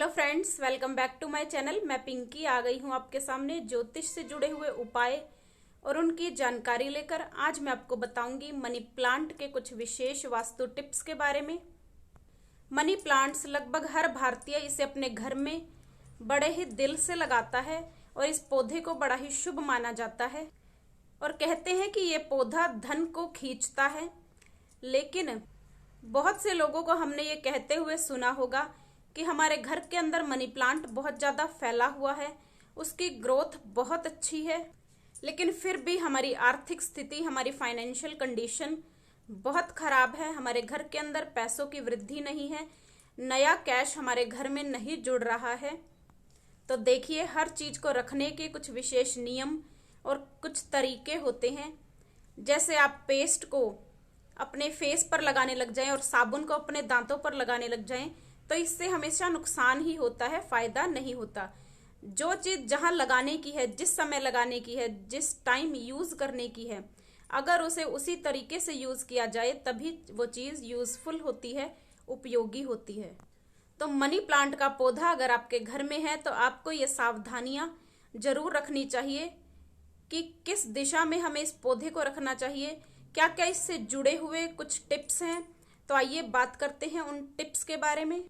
Hello friends, welcome back to my channel. मैं पिंकी आ गई हूँ आपके सामने ज्योतिष से जुड़े हुए उपाय और उनकी जानकारी लेकर। आज मैं आपको बताऊंगी मनी प्लांट के कुछ विशेष वास्तु टिप्स के बारे में। मनी प्लांट्स लगभग हर भारतीय इसे अपने घर में बड़े ही दिल से लगाता है और इस पौधे को बड़ा ही शुभ माना जाता है और कहते हैं कि ये पौधा धन को खींचता है। लेकिन बहुत से लोगों को हमने ये कहते हुए सुना होगा कि हमारे घर के अंदर मनी प्लांट बहुत ज़्यादा फैला हुआ है, उसकी ग्रोथ बहुत अच्छी है, लेकिन फिर भी हमारी आर्थिक स्थिति, हमारी फाइनेंशियल कंडीशन बहुत खराब है। हमारे घर के अंदर पैसों की वृद्धि नहीं है, नया कैश हमारे घर में नहीं जुड़ रहा है। तो देखिए, हर चीज़ को रखने के कुछ विशेष नियम और कुछ तरीके होते हैं। जैसे आप पेस्ट को अपने फेस पर लगाने लग जाएं और साबुन को अपने दांतों पर लगाने लग जाएं तो इससे हमेशा नुकसान ही होता है, फायदा नहीं होता। जो चीज जहां लगाने की है, जिस समय लगाने की है, जिस टाइम यूज करने की है, अगर उसे उसी तरीके से यूज किया जाए तभी वो चीज यूजफुल होती है, उपयोगी होती है। तो मनी प्लांट का पौधा अगर आपके घर में है तो आपको ये सावधानियां जरूर रखनी चाहिए कि किस दिशा में हमें इस पौधे को रखना चाहिए, क्या क्या इससे जुड़े हुए कुछ टिप्स हैं। तो आइए बात करते हैं उन टिप्स के बारे में।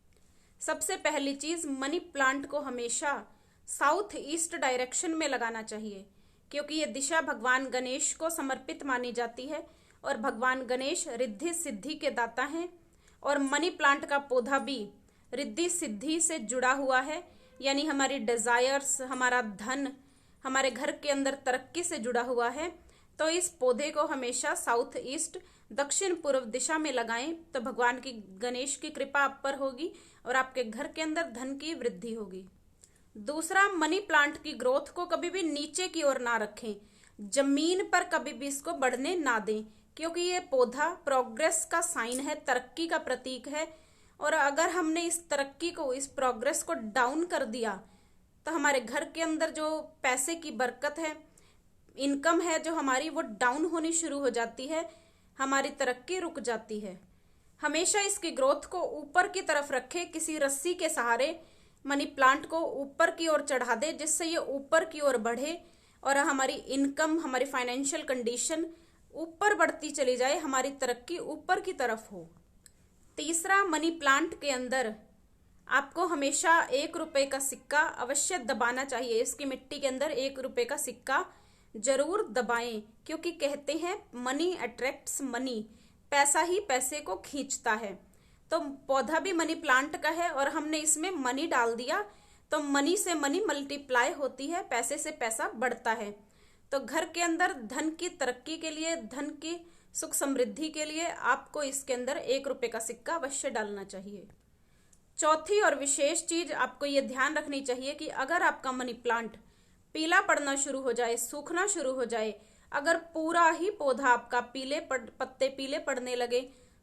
सबसे पहली चीज, मनी प्लांट को हमेशा साउथ ईस्ट डायरेक्शन में लगाना चाहिए, क्योंकि ये दिशा भगवान गणेश को समर्पित मानी जाती है और भगवान गणेश रिद्धि सिद्धि के दाता हैं और मनी प्लांट का पौधा भी रिद्धि सिद्धि से जुड़ा हुआ है, यानी हमारी डिजायर्स, हमारा धन, हमारे घर के अंदर तरक्की से जुड़ा हुआ है। तो इस पौधे को हमेशा साउथ ईस्ट, दक्षिण पूर्व दिशा में लगाएं तो भगवान की गणेश की कृपा आप पर होगी और आपके घर के अंदर धन की वृद्धि होगी। दूसरा, मनी प्लांट की ग्रोथ को कभी भी नीचे की ओर ना रखें, जमीन पर कभी भी इसको बढ़ने ना दें, क्योंकि ये पौधा प्रोग्रेस का साइन है, तरक्की का प्रतीक है। और अगर हमने इस तरक्की को, इस प्रोग्रेस को डाउन कर दिया तो हमारे घर के अंदर जो पैसे की बरकत है, इनकम है जो हमारी, वो डाउन होनी शुरू हो जाती है, हमारी तरक्की रुक जाती है। हमेशा इसकी ग्रोथ को ऊपर की तरफ रखें, किसी रस्सी के सहारे मनी प्लांट को ऊपर की ओर चढ़ा दे, जिससे ये ऊपर की ओर बढ़े और हमारी इनकम, हमारी फाइनेंशियल कंडीशन ऊपर बढ़ती चली जाए, हमारी तरक्की ऊपर की तरफ हो। तीसरा, मनी प्लांट के अंदर आपको हमेशा 1 रुपए का सिक्का अवश्य दबाना चाहिए। इसकी मिट्टी के अंदर 1 रुपए का सिक्का जरूर दबाएं, क्योंकि कहते हैं मनी अट्रैक्ट्स मनी, पैसा ही पैसे को खींचता है। तो पौधा भी मनी प्लांट का है और हमने इसमें मनी डाल दिया तो मनी से मनी मल्टीप्लाई होती है, पैसे से पैसा बढ़ता है। तो घर के अंदर धन की तरक्की के लिए, धन की सुख समृद्धि के लिए आपको इसके अंदर 1 रुपए का सिक्का अवश्य डालना चाहिए। चौथी और विशेष चीज आपको ये ध्यान रखनी चाहिए कि अगर आपका मनी प्लांट पीला पड़ना शुरू हो जाए, सूखना शुरू हो जाए, अगर पूरा ही पौधा आपका पत्ते पीले पड़ने लगे,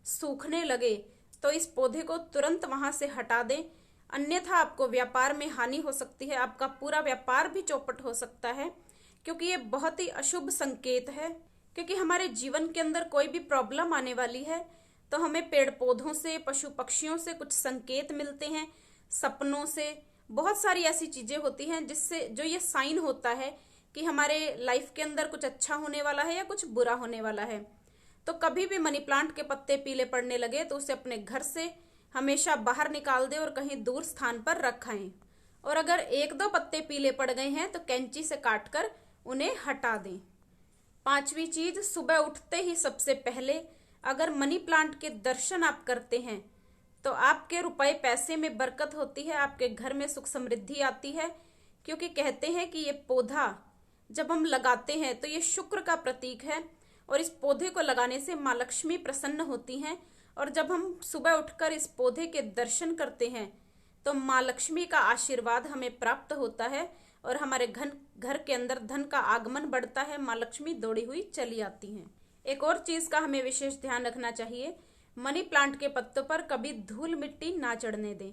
सूखने लगे, तो इस पौधे को तुरंत वहां से हटा दें, अन्यथा आपको व्यापार में हानि हो सकती है, आपका पूरा व्यापार भी चौपट हो सकता है, क्योंकि ये बहुत ही अशुभ संकेत है। क्योंकि हमारे जीवन के अंदर कोई भी प्रॉब्लम आने वाली है तो हमें पेड़ पौधों से, पशु पक्षियों से कुछ संकेत मिलते हैं, सपनों से, बहुत सारी ऐसी चीजें होती हैं जिससे जो ये साइन होता है कि हमारे लाइफ के अंदर कुछ अच्छा होने वाला है या कुछ बुरा होने वाला है। तो कभी भी मनी प्लांट के पत्ते पीले पड़ने लगे तो उसे अपने घर से हमेशा बाहर निकाल दे और कहीं दूर स्थान पर रखाएं। और अगर 1-2 पत्ते पीले पड़ गए हैं तो कैंची से काटकर उन्हें हटा दें। पांचवी चीज, सुबह उठते ही सबसे पहले अगर मनी प्लांट के दर्शन आप करते हैं तो आपके रुपए पैसे में बरकत होती है, आपके घर में सुख समृद्धि आती है। क्योंकि कहते हैं कि ये पौधा जब हम लगाते हैं तो ये शुक्र का प्रतीक है और इस पौधे को लगाने से माँ लक्ष्मी प्रसन्न होती हैं। और जब हम सुबह उठकर इस पौधे के दर्शन करते हैं तो माँ लक्ष्मी का आशीर्वाद हमें प्राप्त होता है और हमारे घर के अंदर धन का आगमन बढ़ता है, माँ लक्ष्मी दौड़ी हुई चली आती हैं। एक और चीज का हमें विशेष ध्यान रखना चाहिए, मनी प्लांट के पत्तों पर कभी धूल मिट्टी ना चढ़ने दें,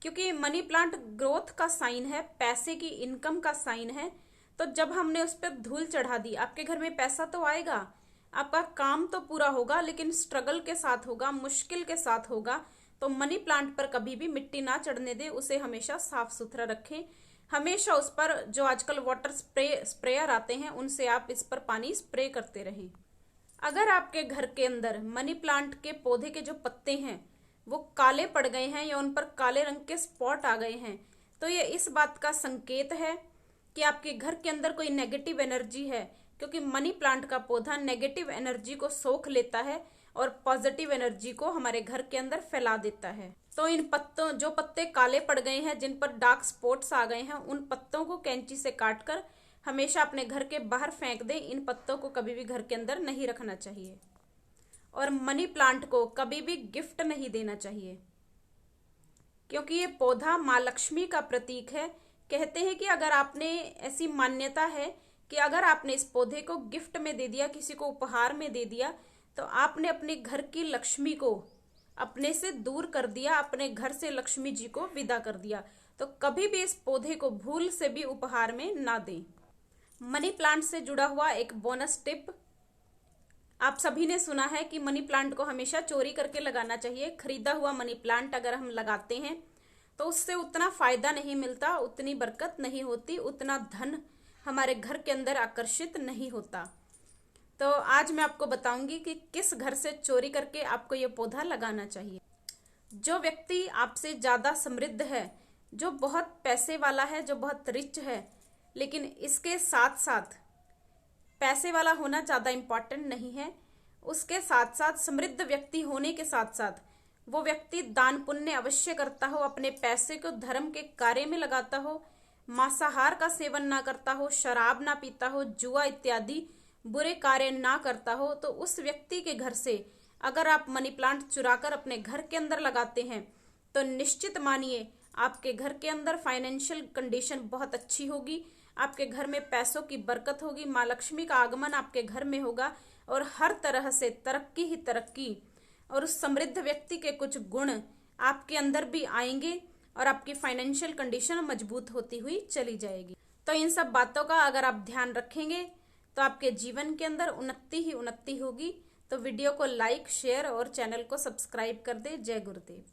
क्योंकि मनी प्लांट ग्रोथ का साइन है, पैसे की इनकम का साइन है। तो जब हमने उस पर धूल चढ़ा दी, आपके घर में पैसा तो आएगा, आपका काम तो पूरा होगा, लेकिन स्ट्रगल के साथ होगा, मुश्किल के साथ होगा। तो मनी प्लांट पर कभी भी मिट्टी ना चढ़ने दे, उसे हमेशा साफ सुथरा रखें। हमेशा उस पर जो आजकल वाटर स्प्रेयर आते हैं उनसे आप इस पर पानी स्प्रे करते रहें। अगर आपके घर के अंदर मनी प्लांट के पौधे के जो पत्ते हैं वो काले पड़ गए हैं या उन पर काले रंग के स्पॉट आ गए हैं, तो ये इस बात का संकेत है कि आपके घर के अंदर कोई नेगेटिव एनर्जी है, क्योंकि मनी प्लांट का पौधा नेगेटिव एनर्जी को सोख लेता है और पॉजिटिव एनर्जी को हमारे घर के अंदर फैला देता है। तो इन पत्तों, जो पत्ते काले पड़ गए हैं, जिन पर डार्क स्पॉट्स आ गए हैं, उन पत्तों को कैंची से काटकर हमेशा अपने घर के बाहर फेंक दें। इन पत्तों को कभी भी घर के अंदर नहीं रखना चाहिए। और मनी प्लांट को कभी भी गिफ्ट नहीं देना चाहिए, क्योंकि ये पौधा माँ लक्ष्मी का प्रतीक है। कहते हैं कि अगर आपने, ऐसी मान्यता है कि अगर आपने इस पौधे को गिफ्ट में दे दिया, किसी को उपहार में दे दिया, तो आपने अपने घर की लक्ष्मी को अपने से दूर कर दिया, अपने घर से लक्ष्मी जी को विदा कर दिया। तो कभी भी इस पौधे को भूल से भी उपहार में ना दें। मनी प्लांट से जुड़ा हुआ एक बोनस टिप, आप सभी ने सुना है कि मनी प्लांट को हमेशा चोरी करके लगाना चाहिए। खरीदा हुआ मनी प्लांट अगर हम लगाते हैं तो उससे उतना फायदा नहीं मिलता, उतनी बरकत नहीं होती, उतना धन हमारे घर के अंदर आकर्षित नहीं होता। तो आज मैं आपको बताऊंगी कि किस घर से चोरी करके आपको ये पौधा लगाना चाहिए। जो व्यक्ति आपसे ज्यादा समृद्ध है, जो बहुत पैसे वाला है, जो बहुत रिच है, लेकिन इसके साथ साथ पैसे वाला होना ज्यादा इम्पोर्टेंट नहीं है, उसके साथ साथ समृद्ध व्यक्ति होने के साथ साथ वो व्यक्ति दान पुण्य अवश्य करता हो, अपने पैसे को धर्म के कार्य में लगाता हो, मांसाहार का सेवन ना करता हो, शराब ना पीता हो, जुआ इत्यादि बुरे कार्य ना करता हो, तो उस व्यक्ति के घर से अगर आप मनी प्लांट चुराकर अपने घर के अंदर लगाते हैं तो निश्चित मानिए आपके घर के अंदर फाइनेंशियल कंडीशन बहुत अच्छी होगी, आपके घर में पैसों की बरकत होगी, माँ लक्ष्मी का आगमन आपके घर में होगा और हर तरह से तरक्की ही तरक्की, और उस समृद्ध व्यक्ति के कुछ गुण आपके अंदर भी आएंगे और आपकी फाइनेंशियल कंडीशन मजबूत होती हुई चली जाएगी। तो इन सब बातों का अगर आप ध्यान रखेंगे तो आपके जीवन के अंदर उन्नति ही उन्नति होगी। तो वीडियो को लाइक, शेयर और चैनल को सब्सक्राइब कर दे। जय गुरुदेव।